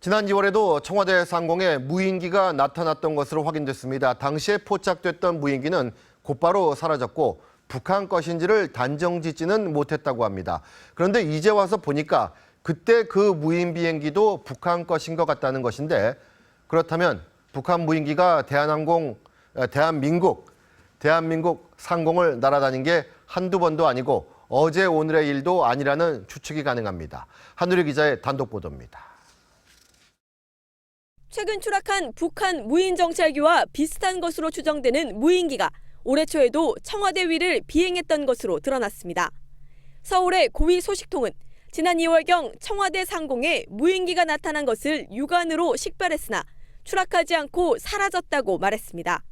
지난 2월에도 청와대 상공에 무인기가 나타났던 것으로 확인됐습니다. 당시에 포착됐던 무인기는 곧바로 사라졌고 북한 것인지를 단정짓지는 못했다고 합니다. 그런데 이제 와서 보니까 그때 그 무인 비행기도 북한 것인 것 같다는 것인데, 그렇다면 북한 무인기가 대한민국 상공을 날아다닌 게 한두 번도 아니고 어제 오늘의 일도 아니라는 추측이 가능합니다. 한우리 기자의 단독 보도입니다. 최근 추락한 북한 무인 정찰기와 비슷한 것으로 추정되는 무인기가 올해 초에도 청와대 위를 비행했던 것으로 드러났습니다. 서울의 고위 소식통은 지난 2월경 청와대 상공에 무인기가 나타난 것을 육안으로 식별했으나 추락하지 않고 사라졌다고 말했습니다.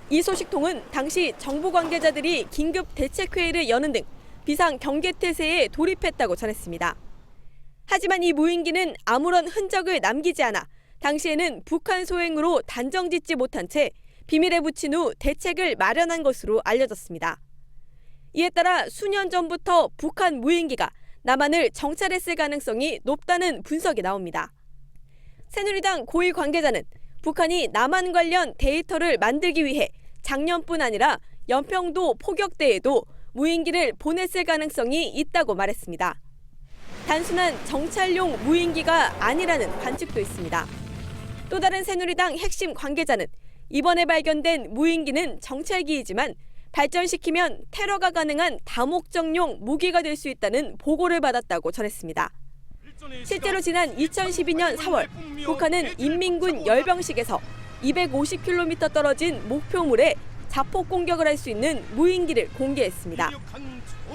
이 소식통은 당시 정부 관계자들이 긴급 대책회의를 여는 등 비상 경계태세에 돌입했다고 전했습니다. 하지만 이 무인기는 아무런 흔적을 남기지 않아 당시에는 북한 소행으로 단정짓지 못한 채 비밀에 붙인 후 대책을 마련한 것으로 알려졌습니다. 이에 따라 수년 전부터 북한 무인기가 남한을 정찰했을 가능성이 높다는 분석이 나옵니다. 새누리당 고위 관계자는 북한이 남한 관련 데이터를 만들기 위해 작년뿐 아니라 연평도 포격대에도 무인기를 보냈을 가능성이 있다고 말했습니다. 단순한 정찰용 무인기가 아니라는 관측도 있습니다. 또 다른 새누리당 핵심 관계자는 이번에 발견된 무인기는 정찰기이지만 발전시키면 테러가 가능한 다목적용 무기가 될 수 있다는 보고를 받았다고 전했습니다. 실제로 지난 2012년 4월 북한은 인민군 열병식에서 250km 떨어진 목표물에 자폭 공격을 할 수 있는 무인기를 공개했습니다.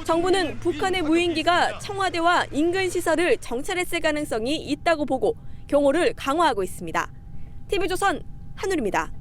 정부는 북한의 무인기가 청와대와 인근 시설을 정찰했을 가능성이 있다고 보고 경호를 강화하고 있습니다. TV조선 한우리입니다.